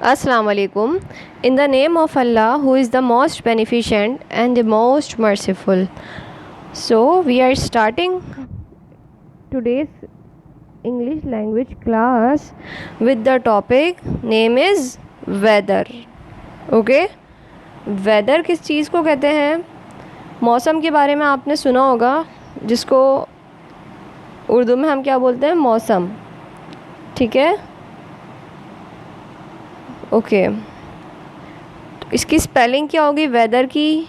Assalamu alaikum. In the name of Allah, who is the most beneficent and the most merciful. So, we are starting today's English language class with the topic name is weather. Okay? Weather किस चीज़ को कहते हैं? मौसम के बारे में आपने सुना होगा, जिसको उर्दू में हम क्या बोलते हैं? मौसम. ठीक है. ओके. इसकी स्पेलिंग क्या होगी वेदर की?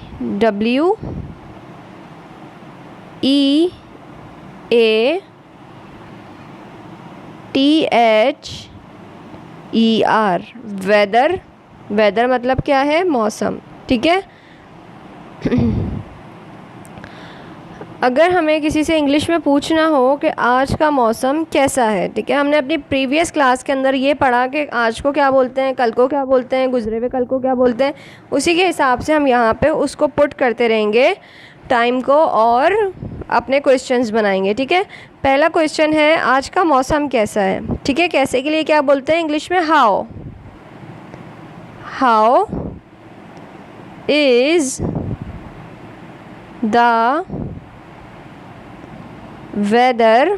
WEATHER. वेदर. वेदर मतलब क्या है? मौसम. ठीक है. अगर हमें किसी से इंग्लिश में पूछना हो कि आज का मौसम कैसा है, ठीक है, हमने अपनी प्रीवियस क्लास के अंदर ये पढ़ा कि आज को क्या बोलते हैं, कल को क्या बोलते हैं, गुजरे हुए कल को क्या बोलते हैं. उसी के हिसाब से हम यहाँ पे उसको पुट करते रहेंगे टाइम को और अपने क्वेश्चंस बनाएंगे. ठीक है. पहला क्वेश्चन है आज का मौसम कैसा है. ठीक है. कैसे के लिए क्या बोलते हैं इंग्लिश में? How. How is the weather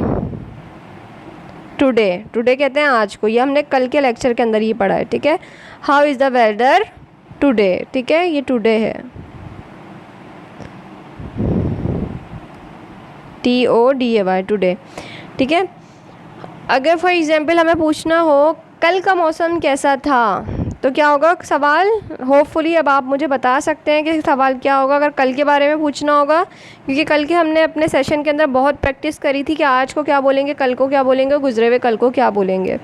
today. Today कहते हैं आज को. ये हमने कल के लेक्चर के अंदर ये पढ़ा है. ठीक है. How is the weather today. ठीक है. ये टुडे है. TODAY today. ठीक है. अगर फॉर एग्जांपल हमें पूछना हो कल का मौसम कैसा था, तो क्या होगा सवाल? होपफुली अब आप मुझे बता सकते हैं कि सवाल क्या होगा अगर कल के बारे में पूछना होगा, क्योंकि कल के हमने अपने सेशन के अंदर बहुत प्रैक्टिस करी थी कि आज को क्या बोलेंगे, कल को क्या बोलेंगे, गुजरे हुए कल को क्या बोलेंगे.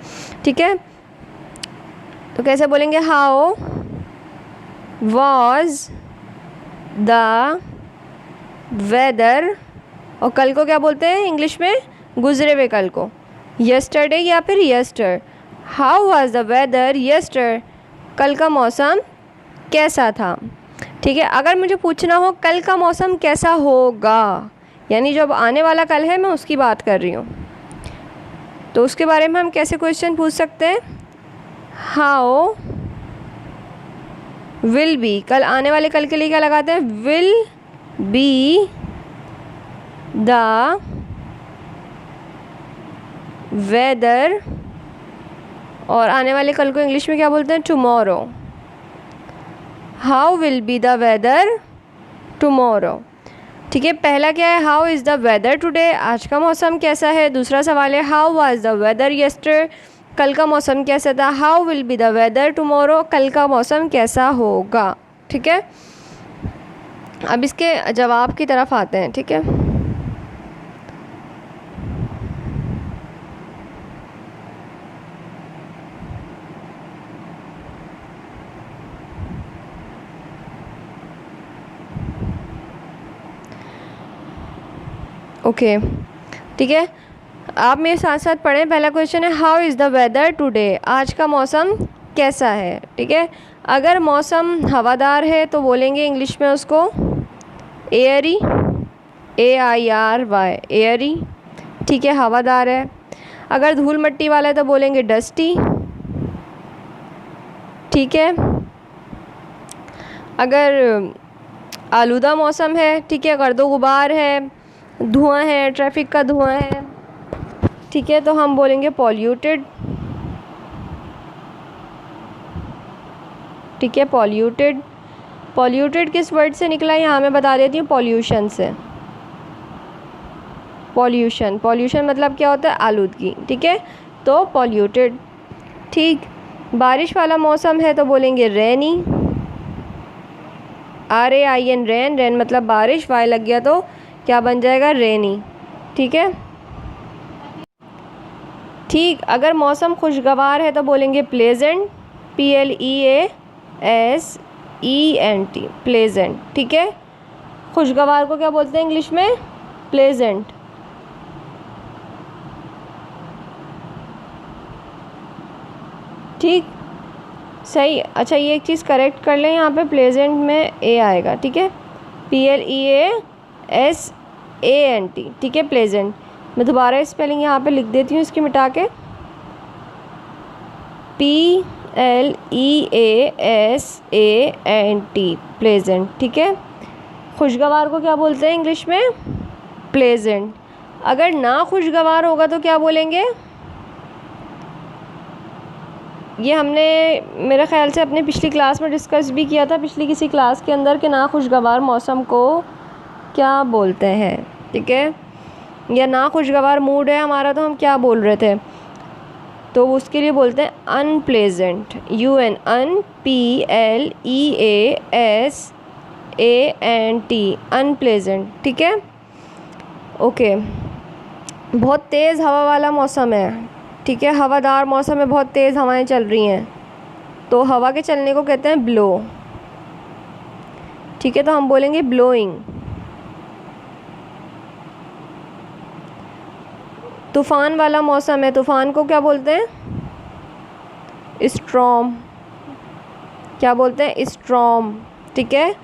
ठीक है. तो कैसे बोलेंगे? How was the weather. और कल को क्या बोलते हैं इंग्लिश में? गुजरे हुए कल को. यस्टरडे या फिर yester. How was the weather yester. कल का मौसम कैसा था. ठीक है. अगर मुझे पूछना हो कल का मौसम कैसा होगा, यानी जो अब आने वाला कल है मैं उसकी बात कर रही हूँ, तो उसके बारे में हम कैसे क्वेश्चन पूछ सकते हैं? How will be. कल आने वाले कल के लिए क्या लगाते हैं? Will be the weather. और आने वाले कल को इंग्लिश में क्या बोलते हैं? Tomorrow. How will be the weather tomorrow. ठीक है. पहला क्या है? How is the weather today. आज का मौसम कैसा है. दूसरा सवाल है how was the weather yester. कल का मौसम कैसा था. How will be the weather tomorrow. कल का मौसम कैसा होगा. ठीक है. अब इसके जवाब की तरफ आते हैं. ठीक है. ओके. ठीक है. आप मेरे साथ साथ पढ़ें. पहला क्वेश्चन है how is the weather today. आज का मौसम कैसा है. ठीक है. अगर मौसम हवादार है तो बोलेंगे इंग्लिश में उसको एयरी. AIRY Airy. ठीक है. हवादार है. अगर धूल मट्टी वाला है तो बोलेंगे डस्टी. ठीक है. अगर आलूदा मौसम है, ठीक है, गर्दो गुबार है, धुआं है, ट्रैफिक का धुआं है, ठीक है, तो हम बोलेंगे पॉल्यूटेड. ठीक है. पॉल्यूटेड. पॉल्यूटेड किस वर्ड से निकला है यहाँ मैं बता देती हूँ. पॉल्यूशन से. पॉल्यूशन. पॉल्यूशन मतलब क्या होता है? आलूदगी. ठीक है. तो पॉल्यूटेड. ठीक. बारिश वाला मौसम है तो बोलेंगे रेनी. RAIN rain. रेन मतलब बारिश. वाई लग गया तो क्या बन जाएगा? रेनी. ठीक है. ठीक. अगर मौसम खुशगवार है तो बोलेंगे प्लेजेंट. PLEASENT. प्लेजेंट. ठीक है. खुशगवार को क्या बोलते हैं इंग्लिश में? प्लेजेंट. ठीक. सही. अच्छा, ये एक चीज़ करेक्ट कर लें, यहाँ पे प्लेजेंट में ए आएगा. ठीक है. PLEASANT. ठीक है. प्लेजेंट. मैं दोबारा स्पेलिंग यहाँ पे लिख देती हूँ इसकी मिटा के. Pleasant, प्लेजेंट, ठीक है। खुशगवार को क्या बोलते हैं इंग्लिश में? प्लेजेंट। अगर ना खुशगवार होगा तो क्या बोलेंगे? ये हमने मेरे ख़्याल से अपने पिछली क्लास में डिस्कस भी किया था, पिछली किसी क्लास के अंदर, कि ना खुशगवार मौसम को क्या बोलते हैं, ठीक है। या ना खुशगवार मूड है हमारा तो हम क्या बोल रहे थे, तो उसके लिए बोलते हैं अनप्लेजेंट, UNPLEASANT, अनप्लेजेंट, ठीक है। ओके, बहुत तेज़ हवा वाला मौसम है, ठीक है, हवादार मौसम में बहुत तेज़ हवाएं चल रही हैं, तो हवा के चलने को कहते हैं ब्लो, ठीक है, तो हम बोलेंगे ब्लोइंग। तूफ़ान वाला मौसम है, तूफ़ान को क्या बोलते हैं? स्ट्रॉम, क्या बोलते हैं? स्ट्रॉम, ठीक है,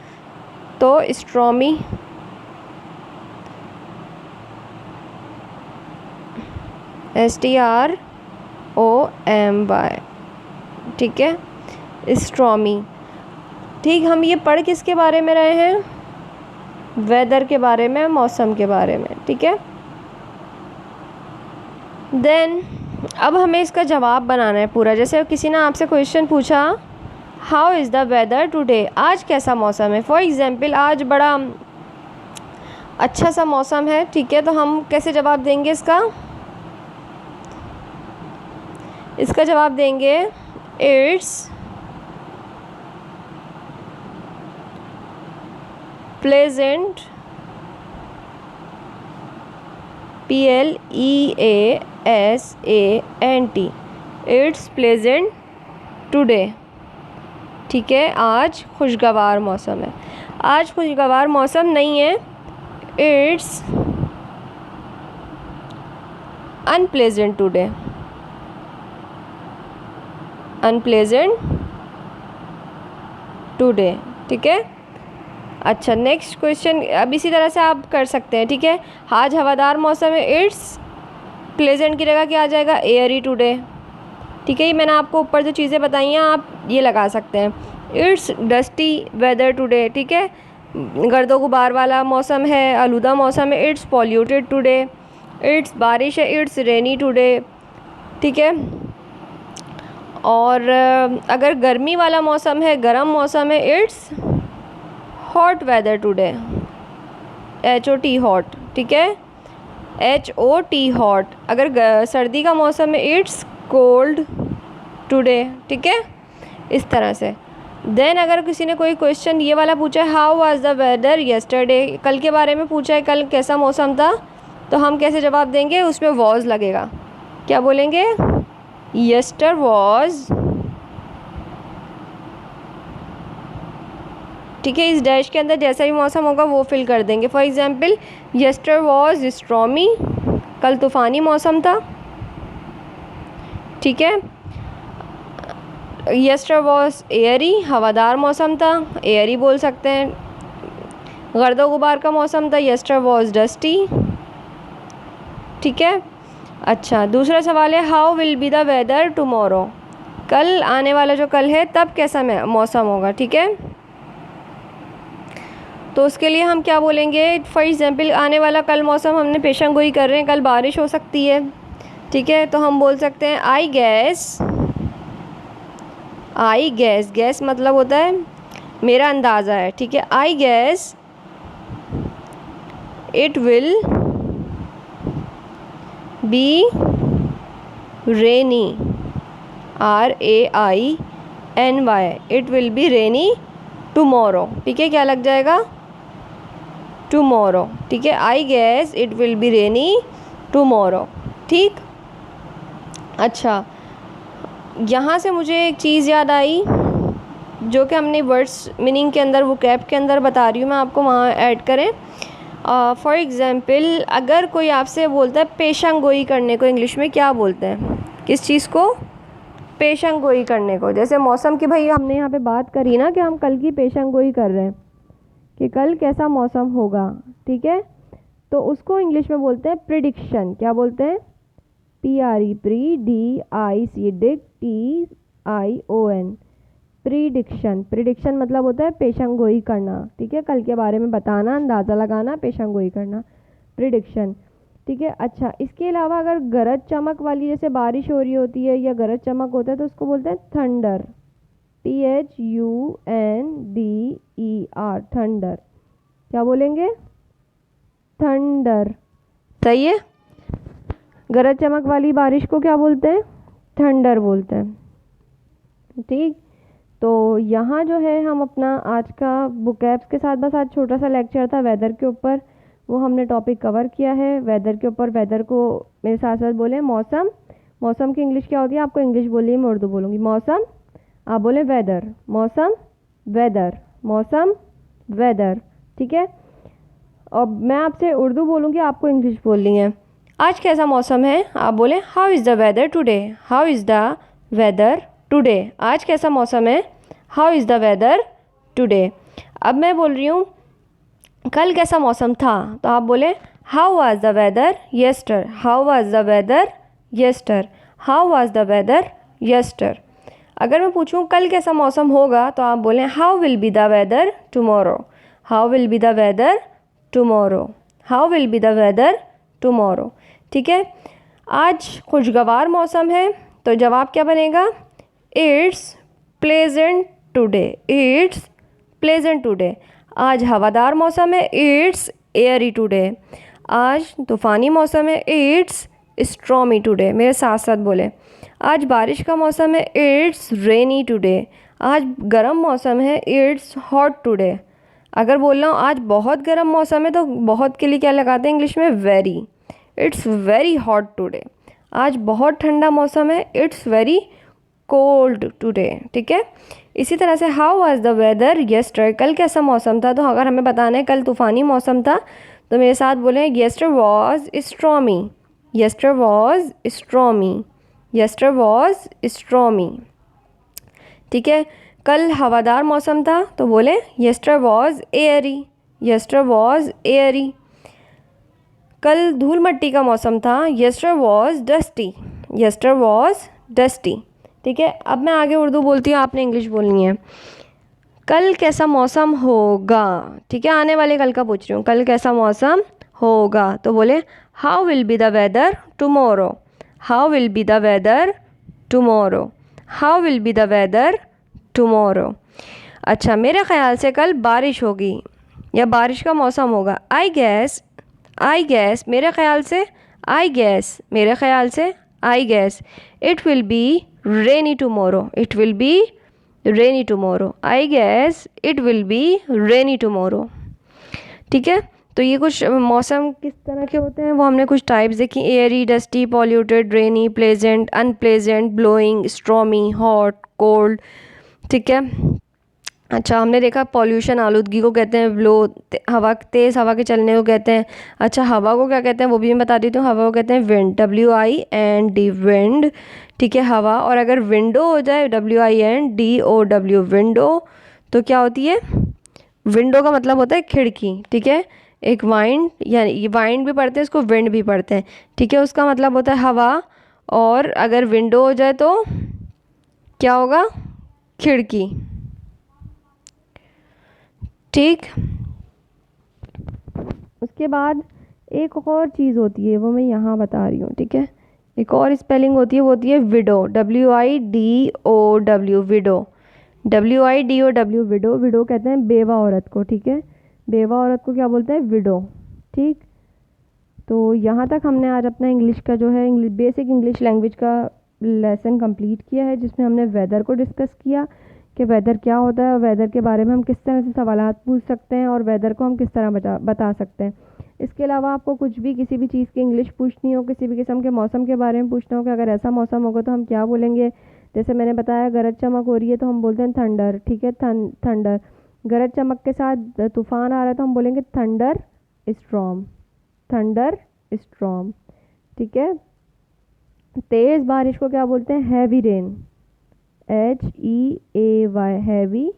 तो स्ट्रॉमी। STROMY, ठीक है, स्ट्रॉमी। ठीक, हम ये पढ़ किसके बारे में रहे हैं? वेदर के बारे में, मौसम के बारे में, ठीक है। देन अब हमें इसका जवाब बनाना है पूरा। जैसे किसी ने आपसे क्वेश्चन पूछा, how is the weather today, आज कैसा मौसम है। फॉर एग्ज़ाम्पल, आज बड़ा अच्छा सा मौसम है, ठीक है, तो हम कैसे जवाब देंगे इसका? इसका जवाब देंगे it's pleasant, PLEASANT, it's pleasant today, ठीक है, आज खुशगवार मौसम है। आज खुशगवार मौसम नहीं है, it's unpleasant today, unpleasant today, ठीक है। अच्छा, नेक्स्ट क्वेश्चन अब इसी तरह से आप कर सकते हैं, ठीक है। आज हवादार मौसम है, इट्स प्लेजेंट की जगह क्या आ जाएगा? एयरी टुडे, ठीक है। ये मैंने आपको ऊपर जो चीज़ें बताई हैं आप ये लगा सकते हैं। इट्स डस्टी वेदर टुडे, ठीक है, गर्दो गुबार वाला मौसम है, आलूदा मौसम है, इट्स पॉल्यूटेड टुडे, इट्स बारिश है, इट्स रेनी टुडे, ठीक है। और अगर गर्मी वाला मौसम है, गर्म मौसम है, it's hot weather today, HOT hot, ठीक है, HOT हॉट। अगर सर्दी का मौसम है, इट्स कोल्ड टुडे, ठीक है, इस तरह से। देन अगर किसी ने कोई क्वेश्चन ये वाला पूछा है, how was the weather yesterday, कल के बारे में पूछा है, कल कैसा मौसम था, तो हम कैसे जवाब देंगे? उसमें वॉज लगेगा, क्या बोलेंगे? यस्टर वॉज, ठीक है, इस डैश के अंदर जैसा भी मौसम होगा वो फिल कर देंगे। फॉर एग्जांपल, यस्टर वॉज स्ट्रॉमी, कल तूफ़ानी मौसम था, ठीक है। यस्टर वॉज एयरी, हवादार मौसम था, एयरी बोल सकते हैं। गर्दो गुबार का मौसम था, यस्टर वॉज डस्टी, ठीक है। अच्छा, दूसरा सवाल है, how will be the weather tomorrow, कल आने वाला जो कल है तब कैसा मौसम होगा, ठीक है। तो उसके लिए हम क्या बोलेंगे? फॉर एग्जाम्पल, आने वाला कल मौसम हमने पेशेंट गोई कर रहे हैं, कल बारिश हो सकती है, ठीक है, तो हम बोल सकते हैं आई गैस, गैस मतलब होता है मेरा अंदाज़ा है, ठीक है। आई gas it will be rainy, RAINY, it will be rainy tomorrow, ठीक है, क्या लग जाएगा? टुमारो, ठीक है, आई gas it will be rainy tomorrow, ठीक। अच्छा, यहाँ से मुझे एक चीज़ याद आई जो कि हमने वर्ड्स मीनिंग के अंदर, वो कैप के अंदर बता रही हूँ मैं आपको, वहाँ ऐड करें। फॉर एग्ज़ाम्पल, अगर कोई आपसे बोलता है पेशेंट गोई करने को, इंग्लिश में क्या बोलते हैं? किस चीज़ को? पेशेंट गोई करने को। जैसे मौसम की, भाई हमने यहाँ पे बात करी ना कि हम कल की पेशेंट गोई कर रहे हैं कि कल कैसा मौसम होगा, ठीक है, तो उसको इंग्लिश में बोलते हैं प्रिडिक्शन। क्या बोलते हैं? PREDICTION, प्रीडिक्शन, प्रिडिक्शन मतलब होता है पेशन गोई करना, ठीक है, कल के बारे में बताना, अंदाज़ा लगाना, पेशन गोई करना, प्रिडिक्शन, ठीक है। अच्छा, इसके अलावा अगर गरज चमक वाली जैसे बारिश हो रही होती है या गरज चमक होता है तो उसको बोलते हैं थंडर, THUNDER, थंडर। क्या बोलेंगे? थंडर, सही है। गरज चमक वाली बारिश को क्या बोलते हैं? थंडर बोलते हैं, ठीक। तो यहाँ जो है हम अपना आज का बुकैब्स के साथ, बस आज छोटा सा लेक्चर था वेदर के ऊपर, वो हमने टॉपिक कवर किया है वेदर के ऊपर। वेदर को मेरे साथ साथ बोले मौसम, मौसम की इंग्लिश क्या होती है? आपको इंग्लिश बोलिए, मैं उर्दू बोलूँगी। मौसम, आप बोले वेदर, मौसम, वेदर, मौसम, वेदर, ठीक है। और मैं आपसे उर्दू बोलूँगी, आपको इंग्लिश बोलनी है। आज कैसा मौसम है? आप बोले how is the weather today, how is the weather today. आज कैसा मौसम है? How is the weather today. अब मैं बोल रही हूँ कल कैसा मौसम था, तो आप बोले how was the weather yester, how was the weather yester, how was the weather yester. अगर मैं पूछूं कल कैसा मौसम होगा, तो आप बोलें how will be the weather tomorrow, how will be the weather tomorrow, how will be the weather tomorrow, ठीक है। आज खुशगवार मौसम है, तो जवाब क्या बनेगा? It's pleasant today, it's pleasant today. आज हवादार मौसम है, इट्स एयरी टुडे। आज तूफ़ानी मौसम है, इट्स स्ट्रॉमी टुडे। मेरे साथ साथ बोले। आज बारिश का मौसम है, इट्स रेनी टुडे। आज गर्म मौसम है, इट्स हॉट टुडे। अगर बोल रहा हूँ आज बहुत गर्म मौसम है, तो बहुत के लिए क्या लगाते हैं इंग्लिश में? Very, it's very hot today. आज बहुत ठंडा मौसम है, इट्स वेरी कोल्ड टुडे, ठीक है। इसी तरह से how was the weather yester, कल कैसा मौसम था, तो अगर हमें बताना है कल तूफ़ानी मौसम था, तो मेरे साथ बोले yesterday was stormy, yesterday was stormy, yesterday was stormy, ठीक है। कल हवादार मौसम था, तो बोले yesterday was airy, yesterday was airy. कल धूल मट्टी का मौसम था, yesterday was dusty, yesterday was dusty, ठीक है। अब मैं आगे उर्दू बोलती हूँ, आपने इंग्लिश बोलनी है। कल कैसा मौसम होगा, ठीक है, आने वाले कल का पूछ रही हूँ। कल कैसा मौसम होगा, तो बोले how will be the weather tomorrow, how will be the weather tomorrow, how will be the weather tomorrow. अच्छा, मेरे ख़्याल से कल बारिश होगी या बारिश का मौसम होगा। आई गैस, आई गैस, मेरे ख़्याल से, आई गैस, मेरे ख़्याल से, आई gas it will be rainy tomorrow, it will be rainy tomorrow, I gas it will be rainy tomorrow, ठीक है। तो ये कुछ मौसम किस तरह के होते हैं वो हमने कुछ टाइप्स देखी, airy, dusty, polluted, rainy, pleasant, unpleasant, blowing, stormy, hot, cold, ठीक है। अच्छा, हमने देखा पॉल्यूशन आलूदगी को कहते हैं ब्लो, हवा, तेज़ हवा के चलने को कहते हैं। अच्छा, हवा को क्या कहते हैं वो भी मैं बता देती हूँ। हवा को कहते हैं विंड, WIND, विंड, ठीक है, हवा। और अगर विंडो हो जाए, WINDOW, विंडो, तो क्या होती है? विंडो का मतलब होता है खिड़की, ठीक है। एक वाइंड, यानी वाइंड भी पढ़ते हैं इसको, विंड भी पढ़ते हैं, ठीक है। उसका मतलब होता है हवा, और अगर विंडो हो जाए तो क्या होगा? खिड़की, ठीक। उसके बाद एक और चीज़ होती है, वो मैं यहाँ बता रही हूँ, ठीक है। एक और स्पेलिंग होती है, वो होती है window, WIDOW, window, WIDOW, window. Window कहते हैं बेवा औरत को, ठीक है। बेवा औरत को क्या बोलते हैं? विडो, ठीक। तो यहाँ तक हमने आज अपना इंग्लिश का जो है बेसिक इंग्लिश लैंग्वेज का लेसन कंप्लीट किया है, जिसमें हमने वेदर को डिस्कस किया कि वेदर क्या होता है और वेदर के बारे में हम किस तरह से सवालात पूछ सकते हैं और वेदर को हम किस तरह बता सकते हैं। इसके अलावा आपको कुछ भी, किसी भी चीज़ की इंग्लिश पूछनी हो, किसी भी किस्म के मौसम के बारे में पूछना हो कि अगर ऐसा मौसम होगा तो हम क्या बोलेंगे, जैसे मैंने बताया गरज चमक हो रही है तो हम बोलते हैं थंडर, ठीक है, थंडर। गरज चमक के साथ तूफान आ रहा है तो हम बोलेंगे थंडर स्ट्रॉम, थंडर स्ट्रॉम, ठीक है। तेज़ बारिश को क्या बोलते हैं? Heavy rain, HEAY, heavy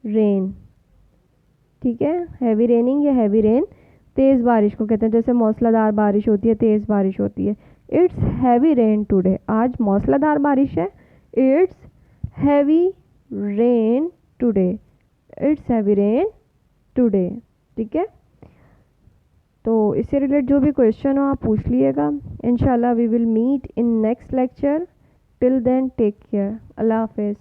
rain, ठीक है। हैवी रेनिंग या हैवी रेन तेज़ बारिश को कहते हैं। जैसे मौसलाधार बारिश होती है, तेज़ बारिश होती है। इट्स हैवी रेन टुडे, आज मौसलाधार बारिश है, it's heavy rain today, it's heavy rain today. ठीक है, तो इससे रिलेटेड जो भी क्वेश्चन हो आप पूछ लिएगा। इंशाल्लाह we will meet in next lecture. Till then take care, अल्लाह हाफिज़।